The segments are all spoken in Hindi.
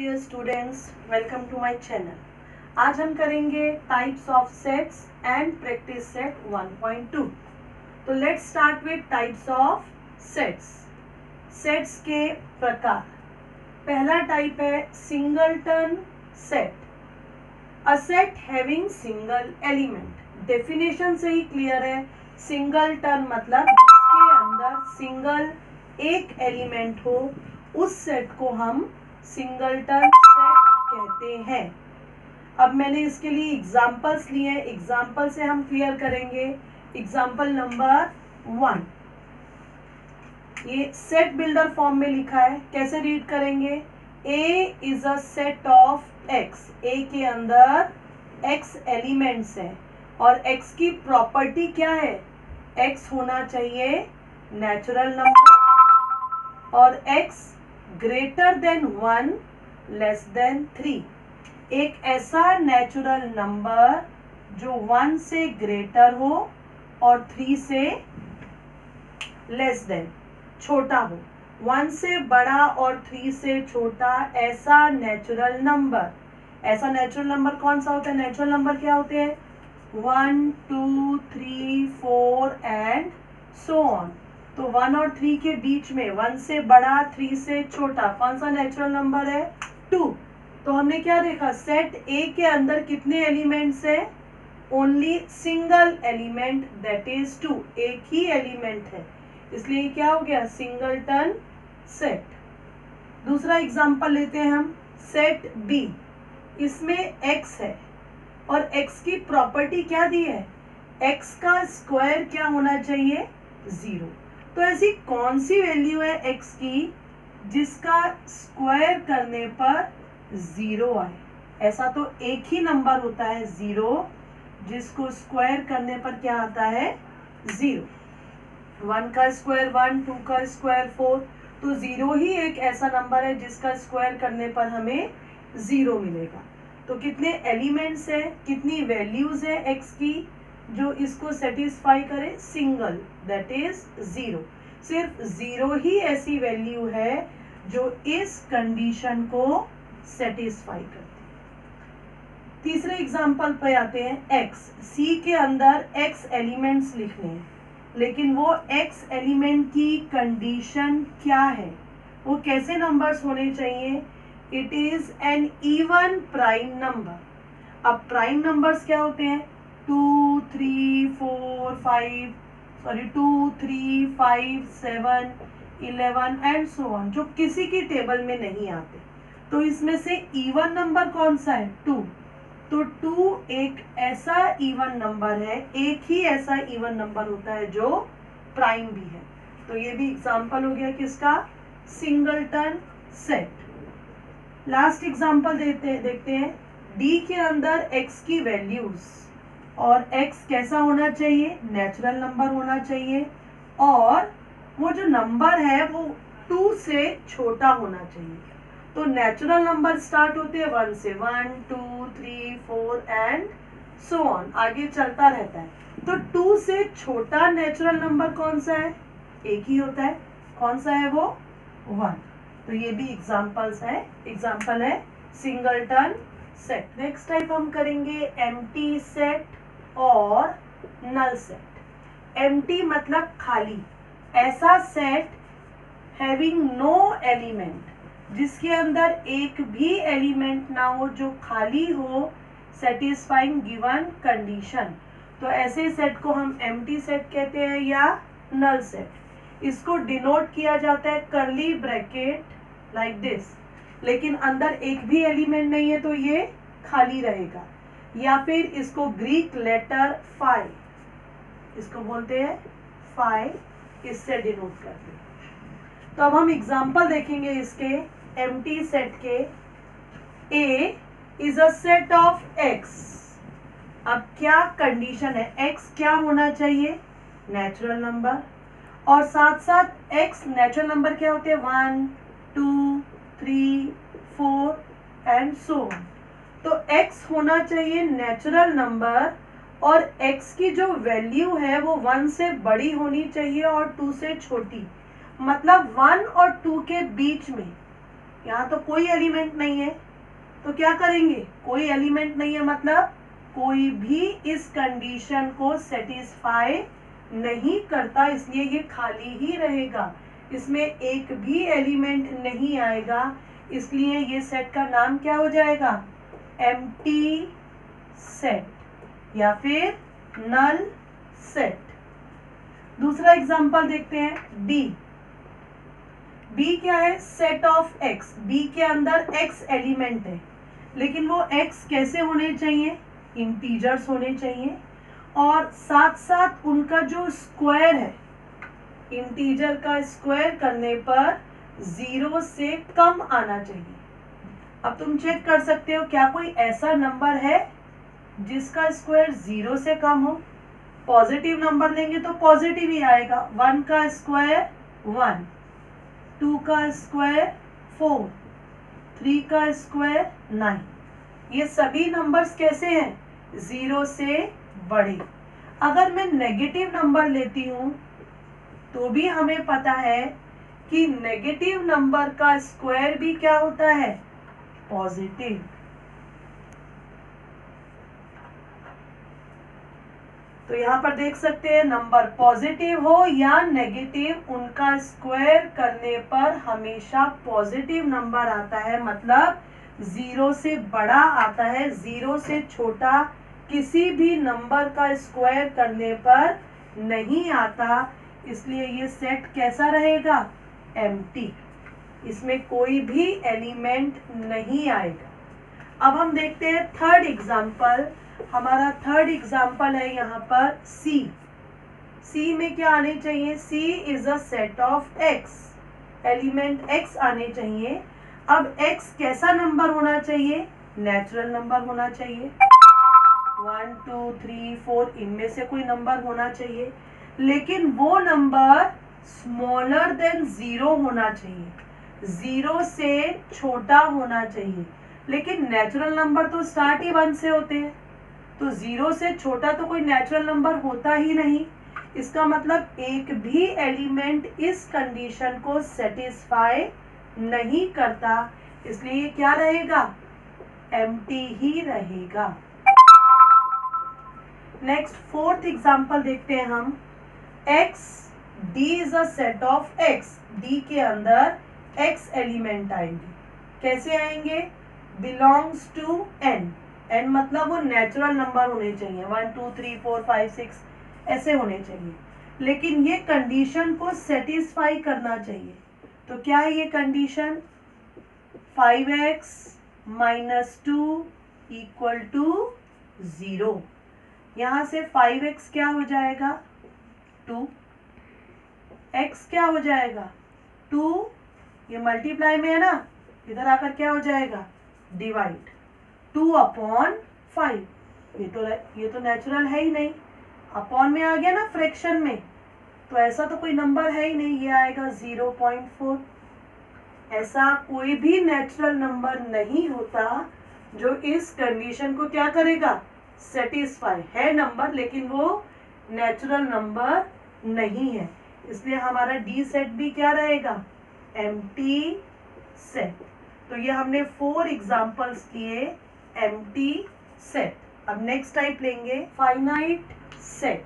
Dear students, welcome to my channel. आज हम करेंगे types of sets and practice set 1.2। तो let's start with types of sets. Sets के प्रकार। पहला टाइप है singleton set, a set having single element. Definition से ही क्लियर है, सिंगलटन मतलब जिसके अंदर सिंगल एक एलिमेंट हो, उस सेट को हम सिंगलटन सेट कहते हैं। अब मैंने इसके लिए एग्जांपल्स लिए हैं, एग्जांपल से हम क्लियर करेंगे। एग्जांपल नंबर 1, ये सेट बिल्डर फॉर्म में लिखा है, कैसे रीड करेंगे? A is a set of X. A के अंदर एक्स एलिमेंट्स है और एक्स की प्रॉपर्टी क्या है? एक्स होना चाहिए नेचुरल नंबर और x greater than 1 less than 3। एक ऐसा नेचुरल नंबर जो 1 से ग्रेटर हो और 3 से लेस देन छोटा हो। 1 से बड़ा और 3 से छोटा ऐसा नेचुरल नंबर। ऐसा नेचुरल नंबर कौन सा होता है? नेचुरल नंबर क्या होते हैं? 1, 2, 3, 4 एंड सो ऑन। तो 1 और 3 के बीच में 1 से बड़ा 3 से छोटा कौन सा नेचुरल नंबर है? 2। तो हमने क्या देखा? सेट ए के अंदर कितने एलिमेंट्स है? Only single element, that is 2। एक ही एलिमेंट है, इसलिए क्या हो गया? Singleton set. दूसरा एग्जांपल लेते हैं हम, सेट बी। इसमें एक्स है और एक्स की प्रॉपर्टी क्या दी है? एक्स का स्क्वायर क्या होना चाहिए? 0। तो ऐसी कौन सी वैल्यू है एक्स की जिसका स्क्वायर करने पर 0 आए? ऐसा तो एक ही नंबर होता है 0, जिसको स्क्वायर करने पर क्या आता है? 0। 1 का स्क्वायर 1, 2 का स्क्वायर 4, तो 0 ही एक ऐसा नंबर है जिसका स्क्वायर करने पर हमें 0 मिलेगा। तो कितने एलिमेंट्स है, कितनी वैल्यूज है एक्स की जो इसको सेटिस्फाई करे? Single, that is 0। सिर्फ 0 ही ऐसी वैल्यू है जो इस कंडीशन को सेटिस्फाई करती है। तीसरे एग्जांपल पे आते हैं, एक्स। सी के अंदर एक्स एलिमेंट्स लिखने हैं, लेकिन वो एक्स एलिमेंट की कंडीशन क्या है? वो कैसे नंबर्स होने चाहिए? It is an even prime number. अब प्राइम नंबर्स क्या होते हैं? 2, 3, 4, 5, 7, 11 एंड सो ऑन, जो किसी की टेबल में नहीं आते। तो इसमें से इवन नंबर कौन सा है? 2। तो 2 एक ऐसा इवन नंबर है, एक ही ऐसा इवन नंबर होता है जो प्राइम भी है। तो ये भी एग्जांपल हो गया किसका? Singleton set. लास्ट एग्जांपल देखते हैं, डी के अंदर एक्स की वैल्यूज, और एक्स कैसा होना चाहिए? नेचुरल नंबर होना चाहिए, और वो जो नंबर है वो 2 से छोटा होना चाहिए। तो नेचुरल नंबर स्टार्ट होते हैं 1 से, 1, 2, 3, 4 एंड सो ऑन, आगे चलता रहता है। तो 2 से छोटा नेचुरल नंबर कौन सा है? एक ही होता है। कौन सा है वो? 1। तो ये भी एग्जांपल्स है, एग्जांपल है सिंगलटन सेट। नेक्स्ट टाइप हम करेंगे एम्प्टी सेट और नल सेट। एम्प्टी मतलब खाली, ऐसा सेट हैविंग नो एलिमेंट, जिसके अंदर एक भी एलिमेंट ना हो, जो खाली हो, सेटिस्फाइंग गिवन कंडीशन। तो ऐसे सेट को हम एम्प्टी सेट कहते हैं या नल सेट। इसको डिनोट किया जाता है कर्ली ब्रैकेट लाइक दिस, लेकिन अंदर एक भी एलिमेंट नहीं है तो ये खाली रहेगा। या फिर इसको ग्रीक लेटर फाई, इसको बोलते हैं फाई, इससे डिनोट करते हैं। तो अब हम एग्जांपल देखेंगे इसके एम्प्टी सेट के। A is a set of X. अब क्या कंडीशन है? एक्स क्या होना चाहिए? नेचुरल नंबर, और साथ साथ एक्स नेचुरल नंबर क्या होते हैं? 1, 2, 3, 4 एंड सो ऑन। तो x होना चाहिए नेचुरल नंबर, और x की जो वैल्यू है वो 1 से बड़ी होनी चाहिए और 2 से छोटी। मतलब 1 और 2 के बीच में यहाँ तो कोई एलिमेंट नहीं है, तो क्या करेंगे, कोई एलिमेंट नहीं है मतलब कोई भी इस कंडीशन को सेटिस्फाई नहीं करता, इसलिए ये खाली ही रहेगा, इसमें एक भी एलिमेंट नहीं आएगा, इसलिए ये सेट का नाम क्या हो जाएगा, एम्प्टी सेट या फिर नल सेट। दूसरा एग्जांपल देखते हैं, बी। बी क्या है, सेट ऑफ एक्स। बी के अंदर एक्स एलिमेंट है, लेकिन वो एक्स कैसे होने चाहिए, इंटीजर्स होने चाहिए, और साथ साथ उनका जो स्क्वायर है, इंटीजर का स्क्वायर करने पर 0 से कम आना चाहिए। अब तुम चेक कर सकते हो क्या कोई ऐसा नंबर है जिसका स्क्वायर 0 से कम हो। पॉजिटिव नंबर लेंगे तो पॉजिटिव ही आएगा, 1 का स्क्वायर 1, 2 का स्क्वायर 4, 3 का स्क्वायर 9। ये सभी नंबर्स कैसे हैं, 0 से बड़े। अगर मैं नेगेटिव नंबर लेती हूं तो भी हमें पता है कि नेगेटिव नंबर का स्क्वायर भी क्या होता है, पॉजिटिव। तो यहाँ पर देख सकते हैं नंबर पॉजिटिव हो या नेगेटिव, उनका स्क्वायर करने पर हमेशा पॉजिटिव नंबर आता है, मतलब 0 से बड़ा आता है। 0 से छोटा किसी भी नंबर का स्क्वायर करने पर नहीं आता, इसलिए ये सेट कैसा रहेगा, एम्प्टी, इसमें कोई भी एलिमेंट नहीं आएगा। अब हम देखते हैं थर्ड एग्जाम्पल। हमारा थर्ड एग्जाम्पल है यहाँ पर सी। सी में क्या आने चाहिए, C is a set of X, element X आने चाहिए। अब एक्स कैसा नंबर होना चाहिए, नेचुरल नंबर होना चाहिए, 1 2 3 4 इनमें से कोई नंबर होना चाहिए, लेकिन वो नंबर स्मॉलर देन 0 होना चाहिए, 0 से छोटा होना चाहिए। लेकिन नेचुरल नंबर तो स्टार्ट ही 1 से होते हैं, तो 0 से छोटा तो कोई नेचुरल नंबर होता ही नहीं। इसका मतलब एक भी एलिमेंट इस कंडीशन को सेटिस्फाई नहीं करता, इसलिए ये क्या रहेगा, एम्प्टी ही रहेगा। नेक्स्ट फोर्थ एग्जांपल देखते हैं हम, x, d is a set of x, d के अंदर x एलिमेंट आएंगे, कैसे आएंगे, बिलोंग्स टू n, n मतलब वो नेचुरल नंबर होने चाहिए, 1 2 3 4 5 6 ऐसे होने चाहिए, लेकिन ये कंडीशन को सेटिस्फाई करना चाहिए। तो क्या है ये कंडीशन, 5x - 2 = 0। यहाँ से 5x क्या हो जाएगा, 2, x क्या हो जाएगा, 2, ये मल्टीप्लाई में है ना, इधर आकर क्या हो जाएगा, डिवाइड, 2/5। ये तो नेचुरल है ही नहीं, अपॉन में आ गया ना फ्रैक्शन में, तो ऐसा तो कोई नंबर है ही नहीं, ये आएगा 0.4। ऐसा कोई भी नेचुरल नंबर नहीं होता जो इस कंडीशन को क्या करेगा, सेटिस्फाई है नंबर, लेकिन वो नेचुरल नंबर नहीं है, इसलिए हमारा डी सेट भी क्या रहेगा, एम्प्टी सेट। तो ये हमने 4 एग्जांपल्स किए एम्प्टी सेट। अब नेक्स्ट टाइप लेंगे फाइनाइट सेट।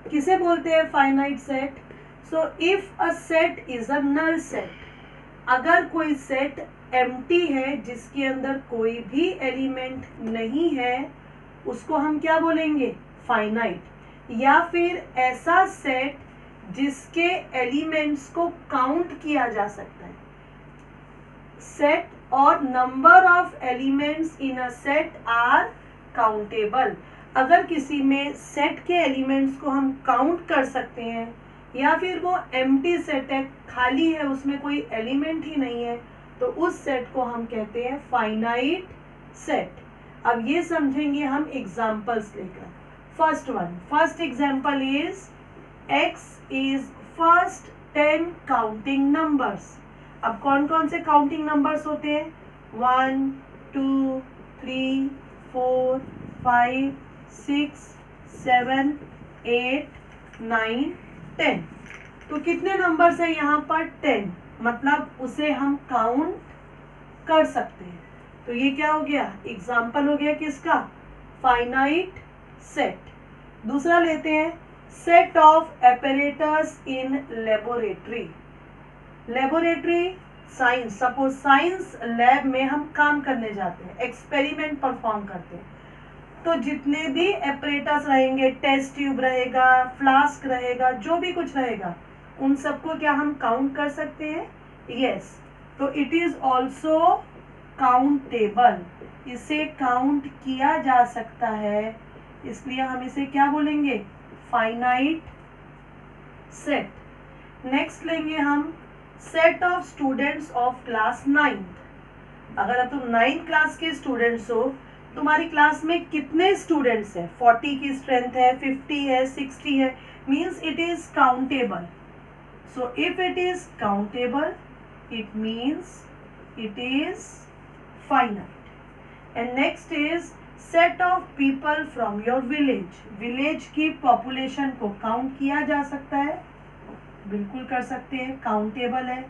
किसे बोलते हैं finite set, so if a set is a null set, अगर कोई सेट एम्प्टी है जिसके अंदर कोई भी एलिमेंट नहीं है, उसको हम क्या बोलेंगे, फाइनाइट। या फिर ऐसा सेट जिसके एलिमेंट्स को काउंट किया जा सकता है। सेट और number of elements in a set are countable. अगर किसी में सेट के एलिमेंट्स को हम काउंट कर सकते हैं, या फिर वो एम्प्टी सेट है, खाली है, उसमें कोई एलिमेंट ही नहीं है, तो उस सेट को हम कहते हैं फाइनाइट सेट। अब ये समझेंगे हम एग्जांपल्स लेकर। First example is x is first 10 counting numbers. अब कौन कौन से काउंटिंग नंबर्स होते हैं, 1 2 3 4 5 6 7 8 9 10। तो कितने नंबर्स है यहाँ पर, 10, मतलब उसे हम काउंट कर सकते हैं। तो ये क्या हो गया, एग्जाम्पल हो गया किसका, फाइनाइट सेट। दूसरा लेते हैं, set of apparatus in laboratory. Laboratory science, suppose science lab में हम काम करने जाते हैं, एक्सपेरिमेंट परफॉर्म करते हैं, तो जितने भी एपरेटस रहेंगे, टेस्ट ट्यूब रहेगा, फ्लास्क रहेगा, जो भी कुछ रहेगा, उन सबको क्या हम काउंट कर सकते हैं, यस। तो इट इज ऑल्सो काउंटेबल, इसे काउंट किया जा सकता है, इसलिए हम इसे क्या बोलेंगे, फाइनाइट सेट। नेक्स्ट लेंगे हम set of students of class 9th। अगर अब तुम 9th क्लास के स्टूडेंट्स हो, तुम्हारी क्लास में कितने स्टूडेंट्स हैं, 40 की स्ट्रेंथ है, 50 है, 60 है, means it is countable. So if it is countable, it means it is finite. And next is set of people from your village. Village की पॉपुलेशन को काउंट किया जा सकता है, बिल्कुल कर सकते हैं, काउंटेबल है,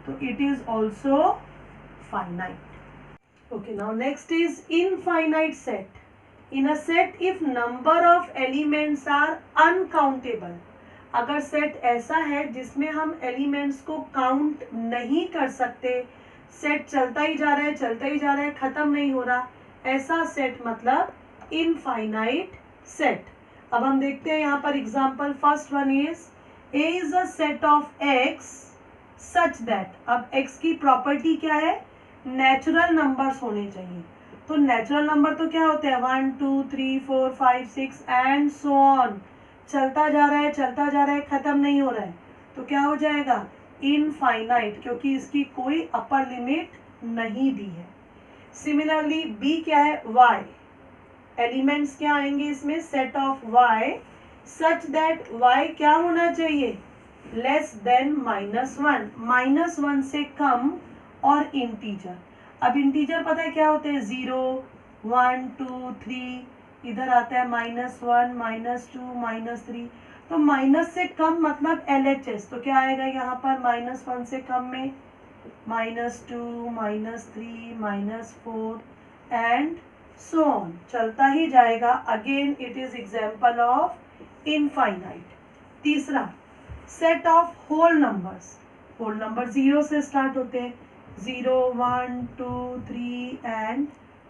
तो it is also finite. Okay, now next is infinite set. In a set, if number of elements are uncountable, अगर सेट ऐसा है जिसमें हम एलिमेंट्स को काउंट नहीं कर सकते, सेट चलता ही जा रहा है, चलता ही जा रहा है, खत्म नहीं हो रहा, ऐसा सेट मतलब इनफाइनाइट सेट। अब हम देखते हैं यहाँ पर example, first one is a is a set of x such that, अब एक्स की प्रॉपर्टी क्या है, नेचुरल नंबर्स होने चाहिए। तो नेचुरल नंबर तो क्या होते हैं, 1 2 3 4 5 6 एंड सो ऑन, चलता जा रहा है, चलता जा रहा है, खत्म नहीं हो रहा है, तो क्या हो जाएगा, इनफाइनाइट, क्योंकि इसकी कोई अपर लिमिट नहीं दी है। सिमिलरली बी क्या है, वाई, एलिमेंट्स क्या आएंगे इसमें, set of Y such that Y क्या होना चाहिए, लेस देन -1, -1 से कम, और इंटीजर। अब इंटीजर पता है क्या होते हैं, 0 1 2 3, इधर आता है -1 -2 -3, तो माइनस से कम मतलब LHS, तो क्या आएगा यहाँ पर, -1 से कम में -2 -3 -4 एंड सो ऑन, चलता ही जाएगा। Again it is example of infinite. तीसरा, set of whole numbers. Whole number 0 से स्टार्ट होते हैं, 0 1 2 3 एंड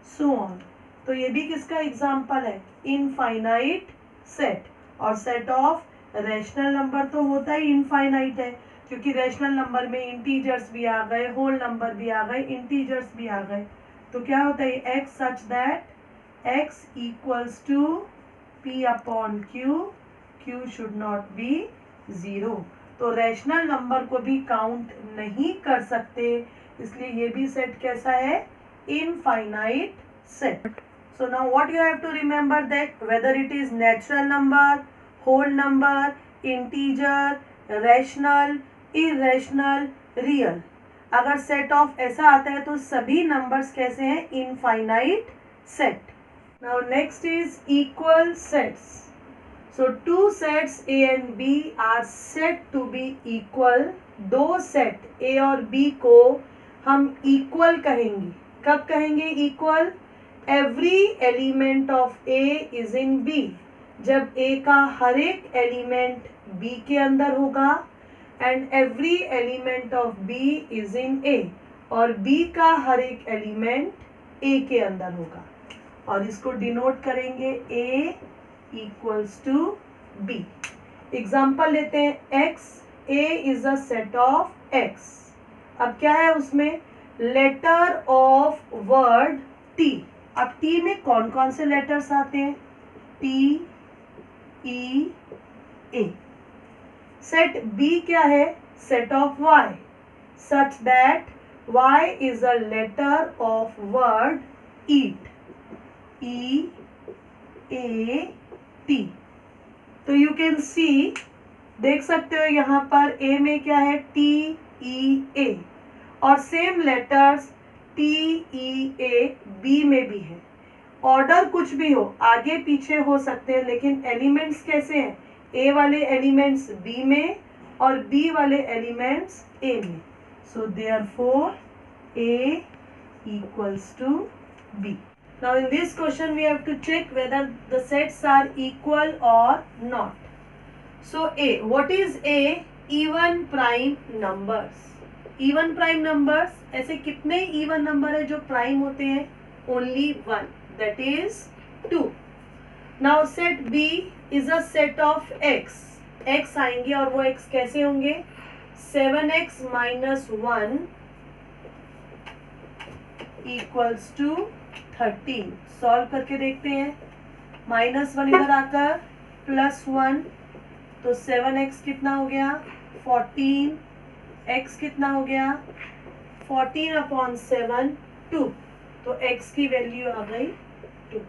सो ऑन, तो ये भी किसका एग्जाम्पल है, इनफाइनाइट सेट। और सेट ऑफ रैशनल नंबर तो होता ही इनफाइनाइट है, क्योंकि रैशनल नंबर में इंटीजर्स भी आ गए, होल नंबर भी आ गए, इंटीजर्स भी आ गए, तो क्या होता है, x such that x equals to p upon q, q should not be 0। तो रैशनल नंबर को भी काउंट नहीं कर सकते, इसलिए ये भी सेट कैसा है, infinite set. So now what you have to remember that whether it is natural number, whole number, integer, rational, irrational, real, अगर सेट ऑफ ऐसा आता है तो सभी नंबर्स कैसे हैं, infinite set. Now next is equal sets. So two sets A and B are said to be equal. दो सेट A और B को हम equal कहेंगे, कब कहेंगे equal, every element of A is in B, जब A का हर एक एलिमेंट B के अंदर होगा, and every element of B is in A, और B का हर एक एलिमेंट A के अंदर होगा, और इसको डिनोट करेंगे A equals to B. Example लेते हैं, x, a is a set of x। अब क्या है उसमें, लेटर ऑफ वर्ड t। अब t में कौन कौन से लेटर्स आते हैं, t e a। Set b क्या है, set of y such that y is a letter of word eat, e a t। तो यू कैन सी, देख सकते हो यहाँ पर A में क्या है, T E A, और same letters T E A B में भी है। ऑर्डर कुछ भी हो, आगे पीछे हो सकते हैं, लेकिन एलिमेंट्स कैसे हैं, A वाले एलिमेंट्स B में और B वाले एलिमेंट्स A में। So therefore A equals to B. Now in this question we have to check whether the sets are equal or not. So A, what is A? Even prime numbers. Even prime numbers, ऐसे कितने even number है जो prime होते हैं? Only one, that is 2. Now set B is a set of x. x आएंगे और वो x कैसे होंगे? 7x minus 1 equals to 13. Solve करके देखते हैं. -1 इधर आकर +1, तो 7x कितना हो गया? 14. x कितना हो गया? 14/7, 2. तो x की वैल्यू आ गई 2.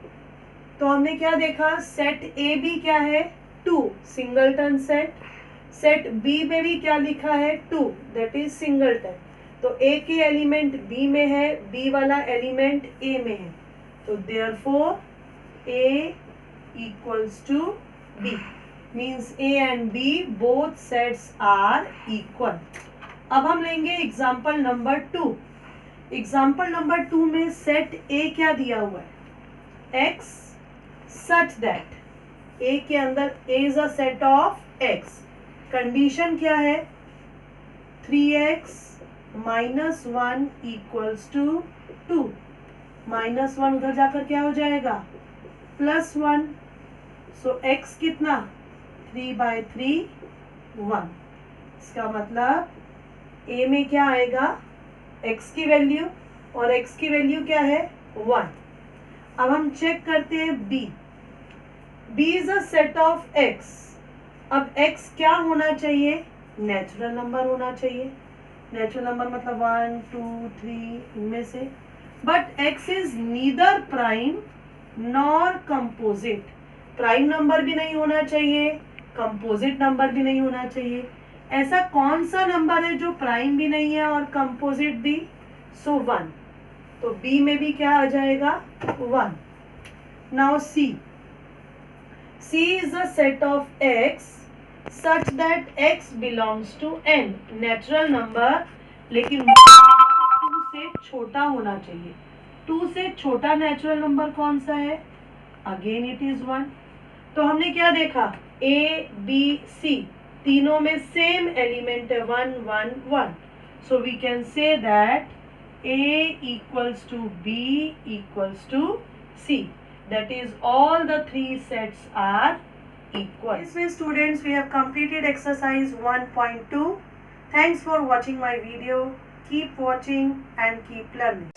तो हमने क्या देखा? सेट ए बी क्या है? 2, सिंगलटन सेट. सेट बी में भी क्या लिखा है? 2, दैट इज सिंगलटन. तो ए के एलिमेंट बी में है, बी वाला एलिमेंट ए में है, तो therefore A equals to B, means A and B both sets are equal. अब हम लेंगे एग्जाम्पल नंबर 2. एग्जाम्पल नंबर 2 में सेट ए क्या दिया हुआ है? x such that a के अंदर a is a set of x. Condition क्या है? 3x minus 1 equals to 2. -1 उधर जाकर क्या हो जाएगा? +1. सो x कितना? 3/3, 1. इसका मतलब a में क्या आएगा? x की वैल्यू, और x की वैल्यू क्या है? 1. अब हम चेक करते हैं b. b is a set of x. अब x क्या होना चाहिए? नेचुरल नंबर होना चाहिए. नेचुरल नंबर मतलब 1, 2, 3 इनमें से. But x is neither prime nor composite. Prime number भी नहीं होना चाहिए, कंपोजिट नंबर भी नहीं होना चाहिए. ऐसा कौन सा नंबर है जो प्राइम भी नहीं है और कंपोजिट भी? सो 1. तो b में भी क्या आ जाएगा? 1. Now c. c is a set of x such that x belongs to n. Natural number, लेकिन 2 से छोटा होना चाहिए. 2 से छोटा नेचुरल नंबर कौन सा है? Again it is 1. तो हमने क्या देखा? a, b, c तीनों में सेम एलिमेंट है 1, 1, 1. So we can say that a equals to b equals to c. That is, all the 3 sets are equal. This way students, we have completed exercise 1.2. Thanks for watching my video. Keep watching and keep learning.